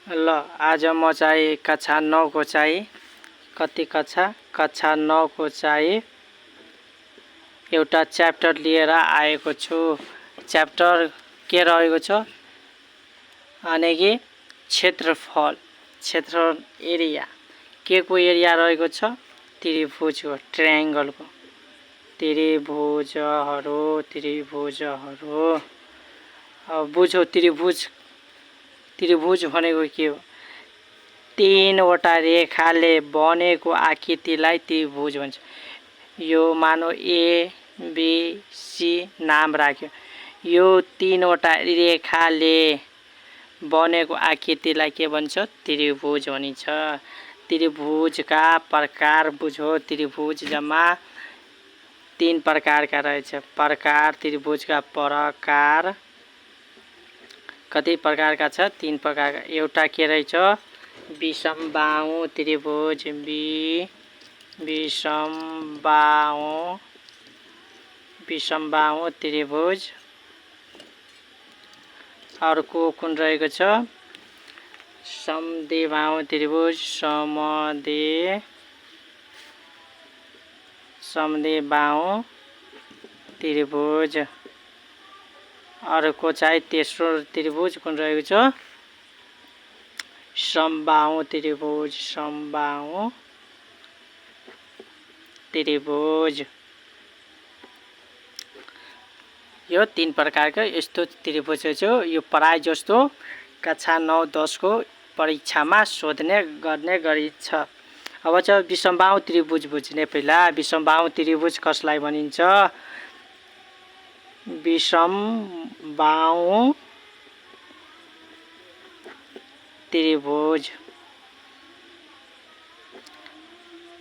ल आज म चाहिँ कक्षा 9 को चाहिँ कति कक्षा 9 को चाहिँ एउटा च्याप्टर लिएर आएको छु। च्याप्टर के रहेको छ भने कि क्षेत्रफल एरिया के को एरिया रहेको छ त्रिभुजको ट्रायंगलको त्रिभुजहरू अब बुझ्यो त्रिभुज भनेको के हो तीनवटा रेखाले बनेको आकृतिलाई त्रिभुज भन्छ। यो मानौ ए बी सी नाम राख्यो यो तीनवटा रेखाले बनेको आकृतिलाई के भन्छ त्रिभुज भनिन्छ। त्रिभुजका प्रकार बुझ्यो त्रिभुज जम्मा 3 प्रकारका रहेछ। त्रिभुजका प्रकार कति प्रकारका छ 3 प्रकारका। एउटा के रहेछ विषमबाहु त्रिभुज विषमबाहु त्रिभुज। अर्को कुन रहेको छ समद्विबाहु त्रिभुज समद्विबाहु त्रिभुज। अर्को चाहिँ तेस्रो त्रिभुज कुन रहेको छ समबाहु त्रिभुज। यो 3 प्रकारको यस्तो त्रिभुज छ। यो प्राय जस्तो कक्षा 9 10 को परीक्षामा सोध्ने गर्ने गरिन्छ। अब चाहिँ विषमबाहु त्रिभुज बुझ्ने। पहिला विषमबाहु त्रिभुज कसलाई भनिन्छ विषमबाहु त्रिभुज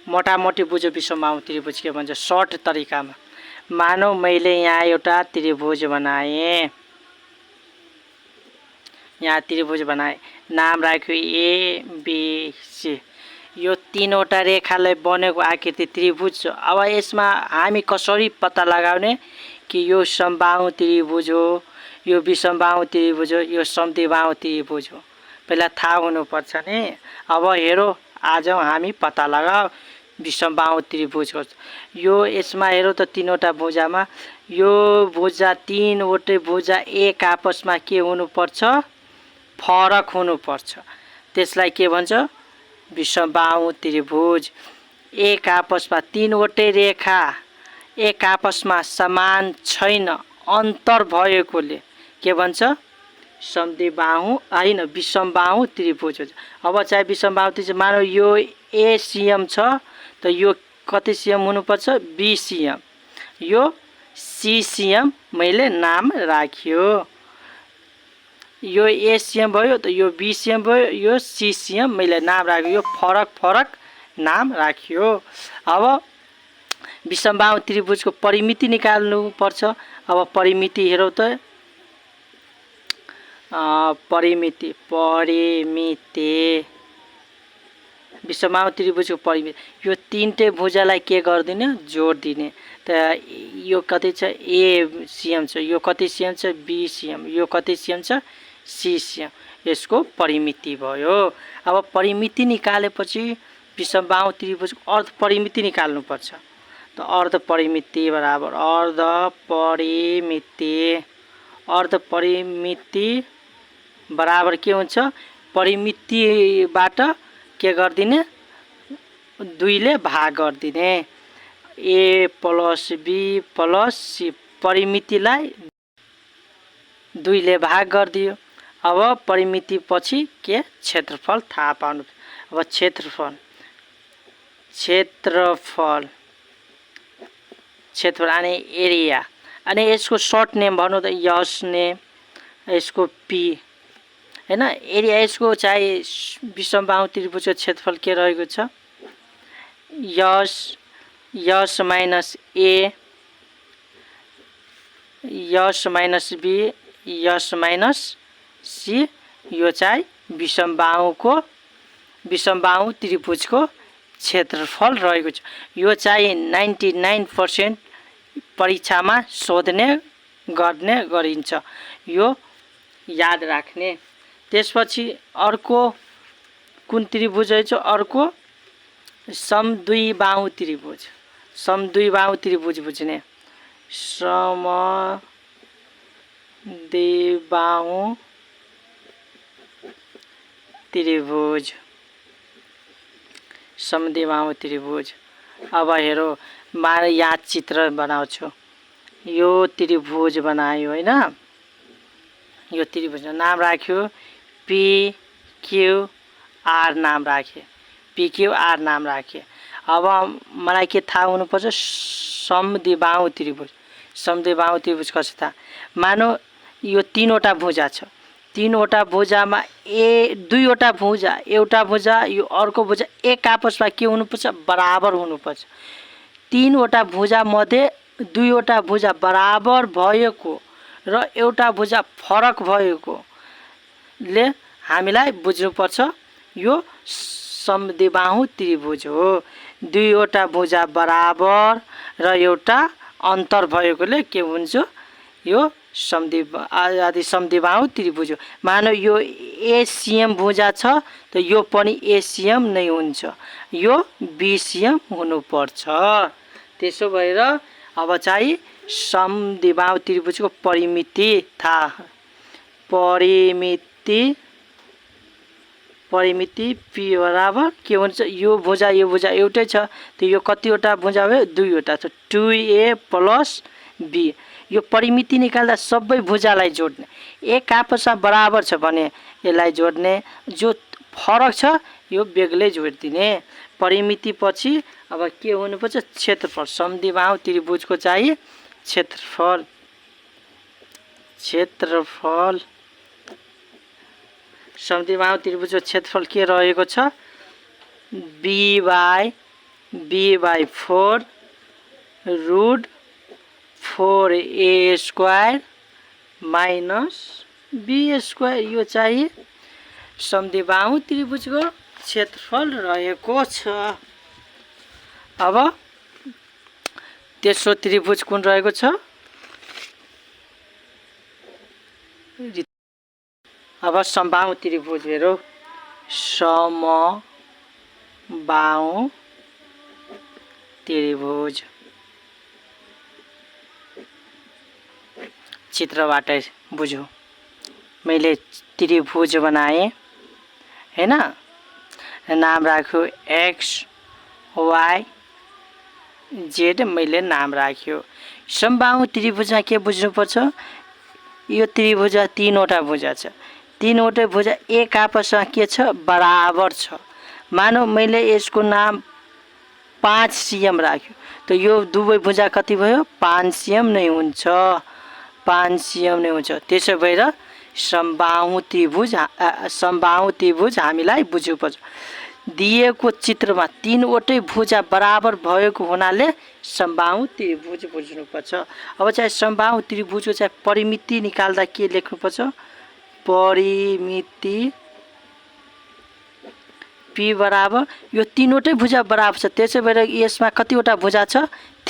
मोटामोटी बुझ्यो। विषमबाहु त्रिभुज के भन्छ सर्ट तरिकामा मानौ मैले यहाँ एउटा त्रिभुज बनाएँ नाम राख्यो ए बी सी। यो तीनवटा रेखाले बनेको आकृति त्रिभुज। अब यसमा हामी कसरी पत्ता लगाउने कि यो समबाहु त्रिभुज हो यो विषमबाहु त्रिभुज हो यो समद्विबाहु त्रिभुज हो पहिला थाहा हुनुपर्छ नि। अब हेरौ आज हामी पत्ता लगाऊ विषमबाहु त्रिभुज हो। यो यसमा हेरौ त तीनवटा भुजामा यो भुजा तीनवटै भुजा एक आपसमा के हुनुपर्छ फरक हुनुपर्छ। त्यसलाई के भन्छ विषमबाहु त्रिभुज। एक आपसमा तीनवटै रेखा एक आपसमा समान छैन अन्तर भएकोले के भन्छ समद्विबाहु हैन विषमबाहु त्रिभुज हो। अब चाहिँ विषमबाहु त्रिभुज मानौ यो ए सीएम छ त यो कति सीएम हुनुपर्छ बी सीएम यो सी सीएम मैले नाम राख्यो। यो ए सीएम भयो त यो बी सीएम भयो यो सी सीएम मैले नाम राख्यो। यो फरक नाम राख्यो। अब विषमबाहु त्रिभुजको परिमिति निकाल्नु पर्छ। अब परिमिति हेरौ त परिमिति विषमबाहु त्रिभुजको परिमिति यो तीनटै भुजालाई के गर्दिने जोड दिने। त यो कति छ ए सीएम छ यो कति सीएम छ बी सीएम यो कति सीएम छ सी सीएम यसको परिमिति भयो। अब परिमिति निकालेपछि विषमबाहु त्रिभुजको अर्ध परिमिति निकाल्नु पर्छ। त अर्ध परिमिति बराबर अर्ध परिमिति बराबर के हुन्छ परिमितिबाट के गर्दिने 2 ले भाग गर्दिने ए प्लस बी प्लस सी परिमितिलाई 2 ले भाग गरिदियो। अब परिमिति पछि के क्षेत्रफल थाहा पाउनु। अब क्षेत्रफल अनि एरिया अनि यसको सर्ट नेम भन्नु त यस नेम यसको पी हैन एरिया। यसको चाहिँ विषमबाहु त्रिभुजको क्षेत्रफल के रहेको छ S minus A yes minus be yes minus C. यो चाहिँ विषमबाहु त्रिभुजको क्षेत्रफल रहेको छ। यो चाहिँ 99% परीक्षामा सोध्ने गर्ने गरिन्छ। यो याद राख्ने। त्यसपछि अर्को कुन त्रिभुज रहेछ अर्को समद्विबाहु त्रिभुज समद्विबाहु त्रिभुज बुझ्ने समद्विबाहु त्रिभुज समद्विबाहु त्रिभुज अब हेरो म यहाँ चित्र बनाउँछु यो त्रिभुज बनायो हैन यो त्रिभुज नाम राख्यो पी क्यू आर नाम राखे PQR नाम राखे अब मलाई के थाहा हुनुपर्छ समद्विबाहु त्रिभुज समद्विबाहु त्रिभुज कस्तो थाहा मानौ यो तीनवटा भुजा छ तीनवटा भुजामा दुईवटा भुजा एउटा भुजा यो अर्को भुजा एक आपसमा के हुनुपर्छ बराबर हुनुपर्छ तीनवटा भुजा मध्ये दुईवटा भुजा बराबर भएको र एउटा भुजा फरक भएको ले हामीलाई बुझ्नुपर्छ यो समद्विबाहु त्रिभुज हो दुईवटा भुजा बराबर र एउटा अन्तर भएकोले के हुन्छ यो समद्विबाहु त्रिभुज हो मानौ यो एसीएम भुजा छ त यो पनि एसीएम नै हुन्छ यो बीसीएम हुनुपर्छ त्यसो भएर अब चाहिँ समद्विबाहु त्रिभुजको परिमिति थाहा परिमिति p बराबर के हुन्छ यो भुजा एउटै छ त यो कतिवटा भुजा भयो दुईवटा छ 2a + b यो परिमिति निकाल्दा सबै भुजालाई जोड्ने एक आपसमा बराबर छ भने यसलाई जोड्ने जो फरक छ यो बेग्लै जोड्दिने परिमिति पछि अब के हुनुपर्छ क्षेत्रफल समद्विबाहु त्रिभुजको चाहिँ क्षेत्रफल समद्विबाहु त्रिभुजको क्षेत्रफल के रहेको छ b/4 √4a² - b² यो चाहिँ समद्विबाहु त्रिभुजको क्षेत्रफल रहेको छ अब तेस्रो त्रिभुज कुन रहेको छ अब समबाहु त्रिभुज हेरौ समबाहु त्रिभुज चित्रबाट बुझ्यो मैले त्रिभुज बनाए हैन नाम राख्यो एक्स वाई जेड मैले नाम राख्यो समबाहु त्रिभुजमा के बुझ्नुपर्छ यो त्रिभुज तीनवटा भुजा छ तीनवटा भुजा एक आपसमा के छ बराबर छ मानौ मैले यसको नाम 5cm राख्यो त यो दुवै भुजा कति भयो 5cm नै हुन्छ 5cm नै हुन्छ त्यसो भएर समबाहु त्रिभुज हामीलाई बुझ्नुपर्छ दिएको चित्रमा तीनवटै भुजा बराबर भएको हुनाले समबाहु त्रिभुज बुझ्नुपर्छ अब चाहिँ समबाहु त्रिभुजको चाहिँ परिमिति निकाल्दा के लेख्नुपर्छ परिमिति p बराबर यो तीनवटै भुजा बराबर छ त्यसै भएर यसमा कतिवटा भुजा छ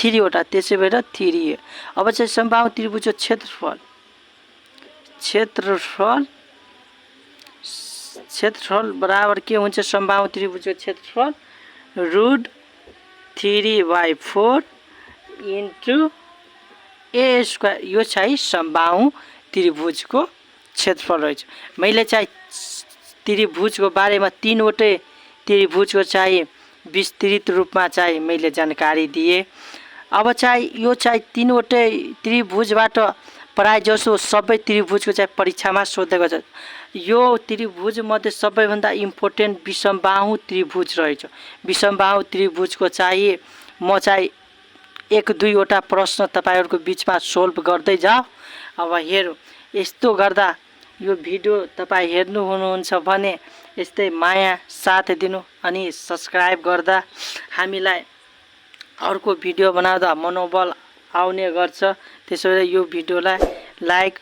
3 वटा त्यसै भएर 3a अब चाहिँ समबाहु त्रिभुजको क्षेत्रफल बराबर के हुन्छ समबाहु त्रिभुजको क्षेत्रफल √3/4 * a² यो चाहिँ समबाहु त्रिभुजको क्षेत्रफल रहेछ मैले चाहिँ त्रिभुजको बारेमा तीनवटै त्रिभुजको चाहिँ विस्तृत रूपमा चाहिँ मैले जानकारी दिए अब चाहिँ यो चाहिँ तीनवटै त्रिभुजबाट प्राय जसो सबै त्रिभुजको चाहिँ परीक्षामा सोधेको छ यो त्रिभुज मध्ये सबैभन्दा इम्पोर्टेन्ट विषमबाहु त्रिभुज रहेछ विषमबाहु त्रिभुजको चाहिँ म चाहिँ 1-2 वटा प्रश्न तपाईहरुको बीचमा सोल्भ गर्दै जाऊ अब हेरौ यस्तो गर्दा यो भिडियो तपाई हेर्नु हुनुहुन्छ भने यस्तै माया साथ दिनु अनि सब्स्क्राइब गर्दा हामीलाई अर्को भिडियो बनाउँदा मनोबल आउने गर्छ त्यसैले यो भिडियोलाई लाइक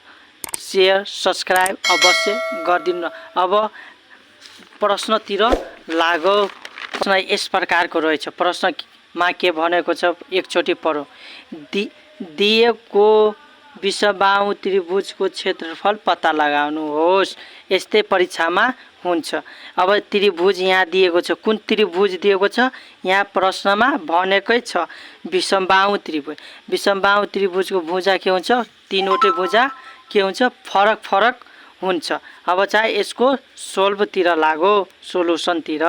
शेयर सब्स्क्राइब अवश्य गरिदिनु अब प्रश्नतिर लागौ प्रश्न यस प्रकारको रहेछ प्रश्नमा के भनेको छ एकचोटी पढौं दिएको विषमबाहु त्रिभुजको क्षेत्रफल पत्ता लगाउनुहोस् यस्तै परीक्षामा हुन्छ। अब त्रिभुज यहाँ दिएको छ, कुन त्रिभुज दिएको छ यहाँ प्रश्नमा भनेकै छ विषमबाहु त्रिभुज। विषमबाहु त्रिभुजको भुजा के हुन्छ, तीनवटै भुजा के हुन्छ फरक फरक हुन्छ। अब चाहिँ यसको सोल्भतिर लागो, सोलुसनतिर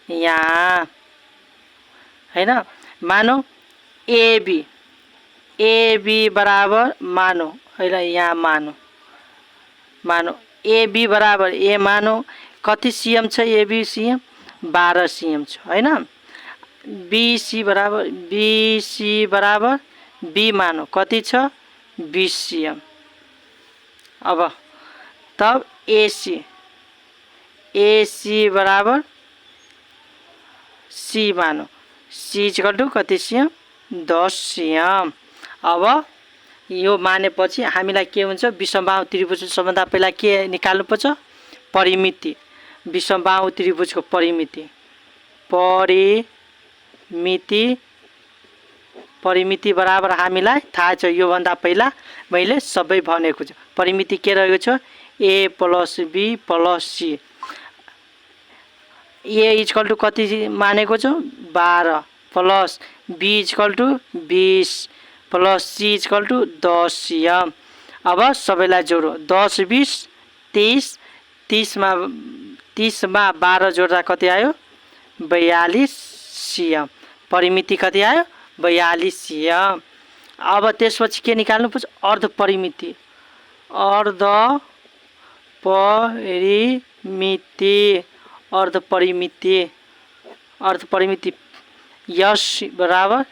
यहाँ हैन। मानौ एबी बराबर मानौ हैन, यहाँ मानौ एबी बराबर ए मानौ कति सीएम छ, एबी सीएम 12 सीएम छ हैन। बीसी बराबर बी मानौ कति छ 20 सीएम। अब तब एसी बराबर सी मानौ, सी इक्वल टु कति सीएम 10 सीएम। अब यो मानेपछि हामीलाई के हुन्छ, विषमबाहु त्रिभुज सबभन्दा पहिला के निकाल्नुपर्छ, परिमिति। विषमबाहु त्रिभुजको परिमिति बराबर हामीलाई थाहा छ, योभन्दा पहिला मैले सबै भनेको छु। परिमिति के रहेको छ, A plus B plus C. A equal to कति मानेको छु 12 plus B equal to 20 plus C equal to 10 cm. अब सबैलाई जोडो, 10 20 30, 30 मा 12 जोड्दा कति आयो 42 सीएम। परिमिति कति आयो 42 सीएम। अब त्यसपछि के निकाल्नु पर्छ, अर्ध परिमिति यस बराबर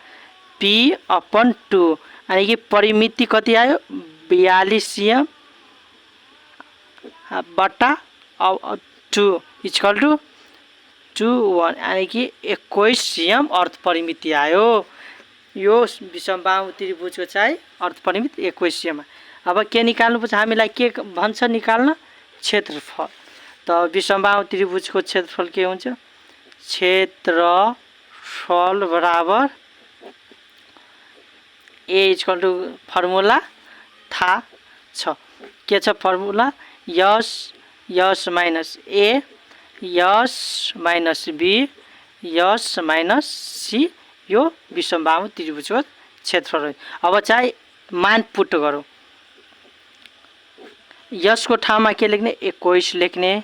पी अपन 2, यानी कि परिमिति कति आयो 42 सीएम बटा 2 इक्वल टु 21, यानी कि 21 सीएम अर्ध परिमिति आयो। यो विषमबाहु त्रिभुजको चाहिँ अर्ध परिमिति 21 सीएम। अब के निकाल्नुपर्छ, हामीलाई के भन्छ निकाल्न, क्षेत्रफल। त विषमबाहु त्रिभुजको क्षेत्रफल के हुन्छ, क्षेत्रफल बराबर ए इक्वल टु फर्मुला थाहा छ, के छ formula, s minus A yes minus be yes minus C. यो विषमबाहु त्रिभुजको क्षेत्रफल। अब चाहिँ मान पुट गरौँ, यसको ठाउँमा के लेख्ने 21 लेख्ने,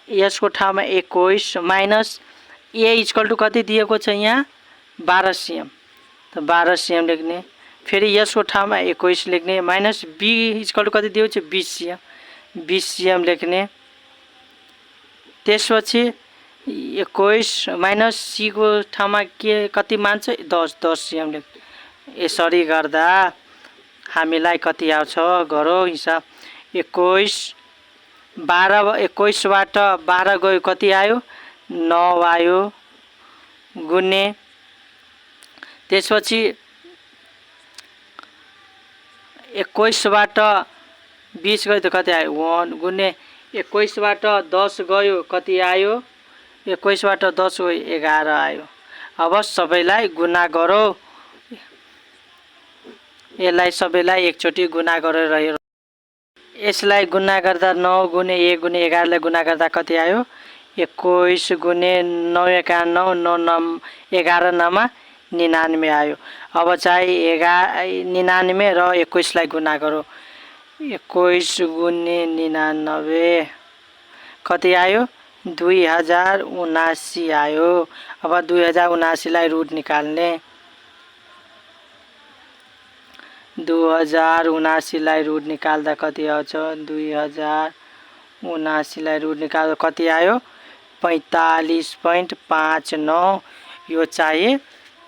यसको ठाउँमा 21 माइनस ए इक्वल टु कति दिएको छ यहाँ 12 सीएम, त 12 सीएम लेख्ने। फेरि यसको ठाउँमा 21 लेख्ने माइनस बी इक्वल टु कति दिएको छ 20 सीएम लेख्ने। त्यसपछि 21 माइनस सी को ठाउँमा के कति मान्छ 10 सीएम लेख्ने। यसरी गर्दा हामीलाई कति आउँछ गरौँ हिसाब, 21 बाट 12 गयो कति आयो 9 आयो गुन्ने। त्यसपछि 21 बाट 20 गयो त कति आयो 1 गुन्ने। 21 बाट 10 गयो कति आयो, 21 बाट 10 गयो 11 आयो। अब सबैलाई गुना गरौँ, यसलाई सबैलाई एकचोटि गुना गरेर हेरौँ। यसलाई गुना गर्दा 9 गुने 1 गुने 11 लाई गुना गर्दा कति आयो 21 गुने 9 एका 9 9 11 9 99 आयो। अब चाहिँ 99 र 21 लाई गुना गरौँ, 21 गुने 99 कति आयो 2079 आयो। अब 2079 लाई रुट निकाल्ने, 2079 लाई रुट निकाल्दा कति आउँछ 2079 लाई रुट निकाल्दा कति आयो 45.59। यो चाहिँ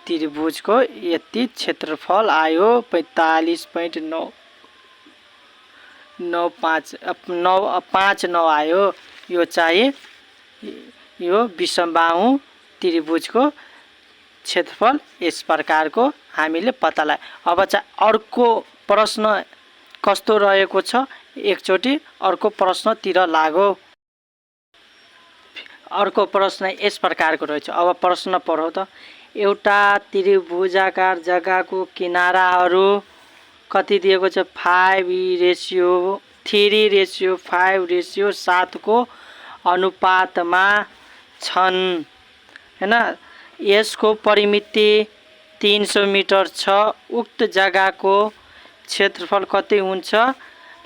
त्रिभुजको यति क्षेत्रफल आयो 45.59 आयो। यो चाहिँ यो विषमबाहु त्रिभुजको क्षेत्रफल यस प्रकारको हामीले पत्ता लगायौँ। अब चाहिँ अर्को प्रश्न कस्तो रहेको छ, एकचोटि अर्को प्रश्नतिर लागो। अर्को प्रश्न यस प्रकारको रहेछ। अब प्रश्न पढौ त, एउटा त्रिभुजाकार जग्गाको किनाराहरू कति दिएको छ 5:3:5:7 को अनुपातमा छन् हैन। यसको परिमिति 300 मिटर छ। उक्त जग्गाको क्षेत्रफल कति हुन्छ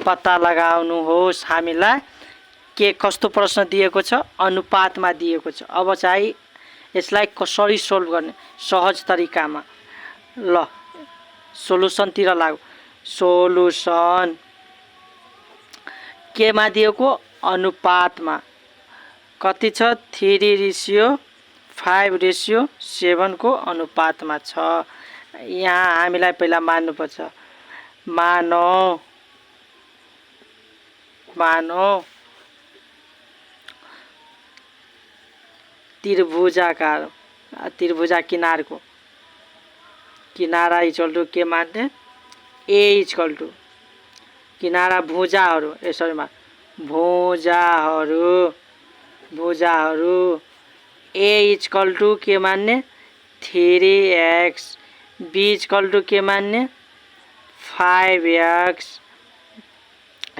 पत्ता लगाउनुहोस्। हामीलाई के कस्तो प्रश्न दिएको छ अनुपातमा दिएको छ। अब चाहिँ यसलाई कसरी सोल्भ गर्ने सहज तरिकामा। ल सोलुसनतिर लागौ। सोलुसन केमा दिएको अनुपातमा कति छ 3:5:7 को अनुपातमा छ। यहाँ हामीलाई पहिला मान्नुपर्छ। मानौ त्रिभुजाकार त्रिभुजा किनारको किनारा इक्वल टु के मान्ने ए इक्वल टु किनारा भुजाहरू यसरीमा भुजाहरू ए इक्वल टु के मान्ने 3x बी इक्वल टु के मान्ने 5x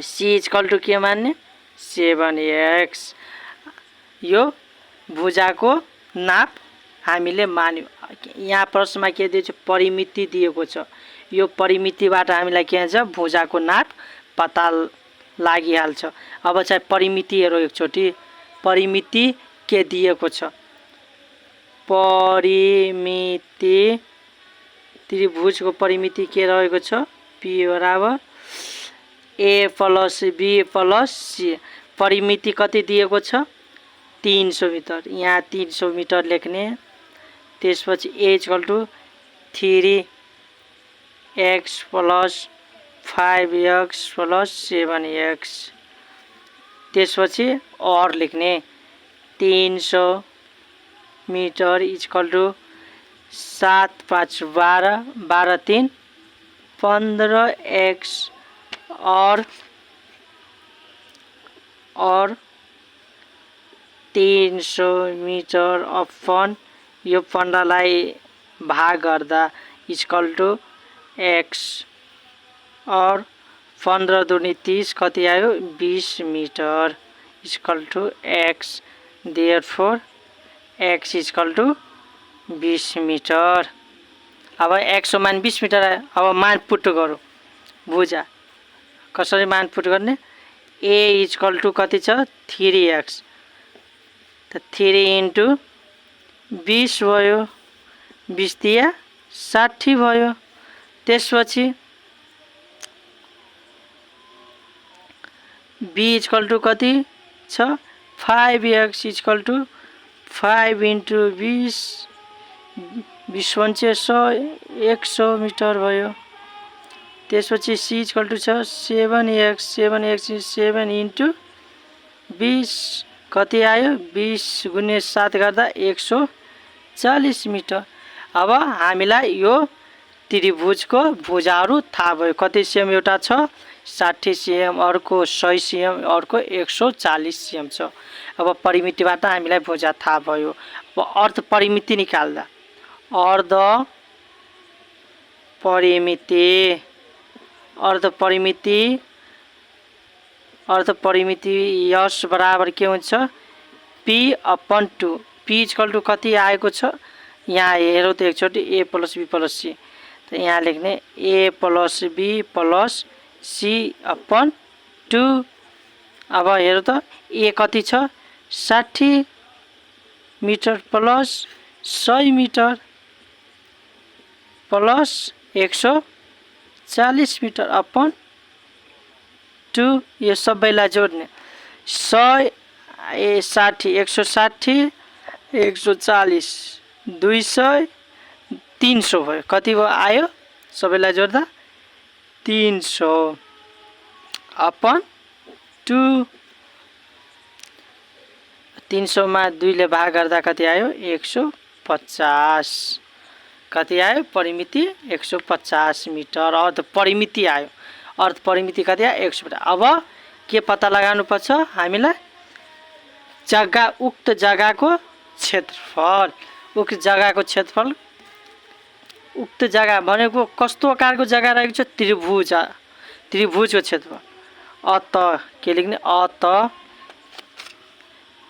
सी इक्वल टु के मान्ने 7x। यो भुजाको नाप हामीले मान्यौं। यहाँ प्रश्नमा के दिएको छ परिमिति दिएको छ। यो परिमितिबाट हामीलाई के हुन्छ भुजाको नाप पत्ता लागिहाल्छ। अब चाहिँ परिमिति हेरौँ एकचोटि। परिमिति के दिएको छ परिमिति त्रिभुजको परिमिति के रहेको छ p बराबर a plus b plus c। परिमिति कति दिएको छ 300 मिटर। यहाँ 300 मिटर लेख्ने। त्यसपछि a equal to 3x plus 5x plus 7x। त्यसपछि और लेख्ने 300 मिटर इक्वल टु 7 5 12 12 3 15x और 300 मिटर अपन यो 15 लाई भाग गर्दा इक्वल टु x और 15 दूनी 30 कति आयो 20 metre equal to x। Therefore x equal to 20 metre. अब x को मान 20 मिटर आयो। अब मान पुट गरौँ। भुजा कसरी मान पुट गर्ने a इक्वल टु कति छ 3x त 3 इन्टु 20 भयो 20 दिया 60 भयो। त्यसपछि b इक्वल टु कति छ 5x इक्वल टु 5 इन्टु 20 20 पंचे 100 100 मिटर भयो। त्यसपछि c इक्वल टु छ 7x 7 इन्टु 20 कति आयो 20 गुणे 7 गर्दा 140 मिटर। अब हामीलाई यो त्रिभुजको भुजाहरू थाहा भयो। कति सेम एउटा छ 60 cm अर्को 100 cm अर्को 140 cm छ। अब परिमितिबाट हामीलाई भुजा थाहा भयो। अब अर्ध परिमिति निकाल्दा अर्ध परिमिति यस बराबर के हुन्छ p/2। p इक्वल टु कति आएको छ यहाँ हेरौँ त एकचोटि a plus b plus c। त यहाँ लेख्ने a plus b plus c/2। अब हेरौँ त a कति छ 60 metre plus 100 metre plus 140 metre upon 2। यो सबैलाई जोड्ने 100 60 160 140 200 300 भयो। कति भयो आयो सबैलाई जोड्दा 300 अपन 2। 300 मा 2 ले भाग गर्दा कति आयो 150। कति आयो परिमिति 150 मिटर। अर्ध परिमिति आयो। अर्ध परिमिति कति आयो 100 मिटर। अब के पत्ता लगाउनु पर्छ हामीलाई उक्त जग्गाको क्षेत्रफल। उक्त जग्गाको क्षेत्रफल उक्त जग्गा भनेको कस्तो आकारको जग्गा रहेको छ त्रिभुजको क्षेत्रफल अत के लेख्ने अत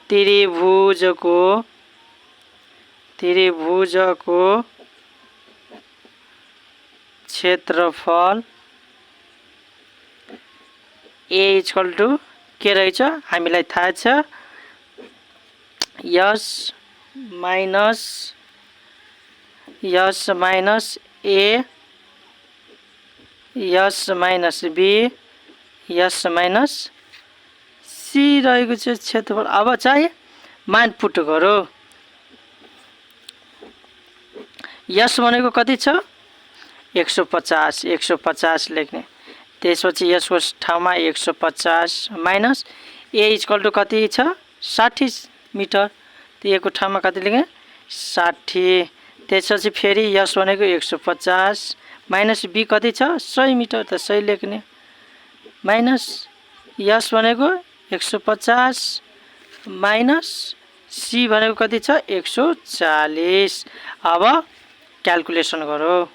त्रिभुजको क्षेत्रफल A = के रहेछ हामीलाई थाहा छ S minus A S minus B S minus C रहेको छ क्षेत्रफल। अब चाहिँ मान पुट गरौँ। यस भनेको कति छ 150 लेख्ने। त्यसपछि यसको ठाउँमा 150 माइनस A = कति छ 60 मिटर। A को ठाउँमा कति लेख्ने 60। त्यसपछि फेरि यस भनेको 150 माइनस B कति छ 100 मिटर त 100 लेख्ने माइनस यस भनेको 150 माइनस C भनेको कति छ 140। अब क्याल्कुलेसन गरौँ।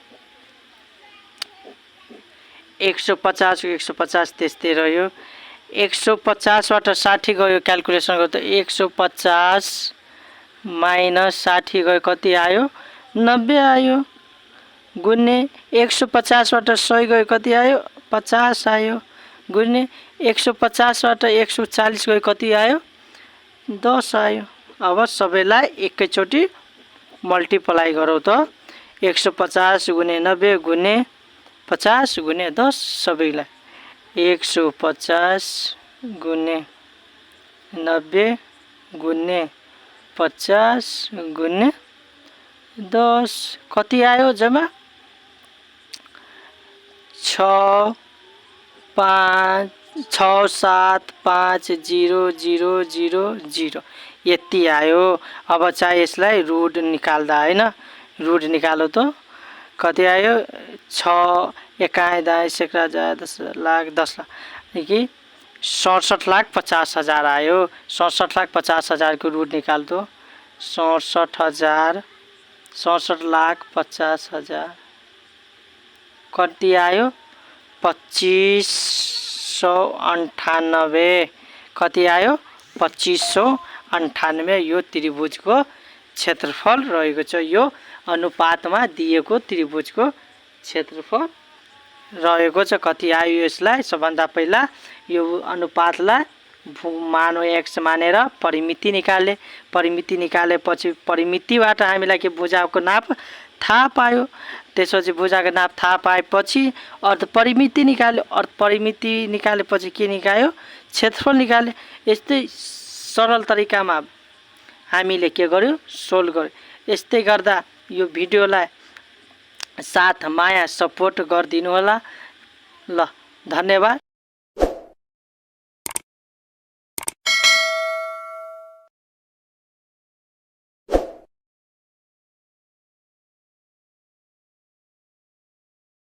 150 को 150 त्यस्तै रह्यो। 150 बाट 60 गयो क्याल्कुलेसन गर्दा 150 माइनस 60 गयो कति आयो 90 आयो गुन्ने 150 बाट 100 गयो कति आयो 50 आयो गुन्ने 150 बाट 140 गयो कति आयो 10 आयो। अब सबैलाई एकैचोटी मल्टिप्लाई गरौँ त 150 गुने 90 गुने 50 गुने 10 सबैलाई 150 गुने 90 गुने 50 गुने 10 कति आयो जम्मा 6 7 5 0 0 0 0 यति आयो। अब चाहिँ यसलाई रुट निकाल्दा हैन रुट निकालो त कति आयो 6 एकाइ दाइ सेक्रा जा 10 लाख कि 67,50,000 आयो। 67,50,000 को रुट निकाल दो 67,50,000 कति आयो 2598 कति आयो 2598 यो त्रिभुजको क्षेत्रफल रहेको छ। यो अनुपातमा दिएको त्रिभुजको क्षेत्रफल रहेको छ। कति आयो यसलाई सबभन्दा पहिला यो अनुपातलाई मानो x मानेर परिमिति निकाले। परिमिति निकालेपछि परिमितिबाट हामीलाई के भुजाको नाप थाहा पायो। त्यसपछि भुजाको नाप थाहा पाएपछि अर्ध परिमिति निकाल्यो। अर्ध परिमिति निकालेपछि के निकाल्यो क्षेत्रफल निकाले। यस्तै सरल तरिकामा हामीले के गर्यो सोल्भ गर्यो। यस्तै गर्दा यो भिडियोलाई साथ माया सपोर्ट गरिदिनु होला। ल धन्यवाद।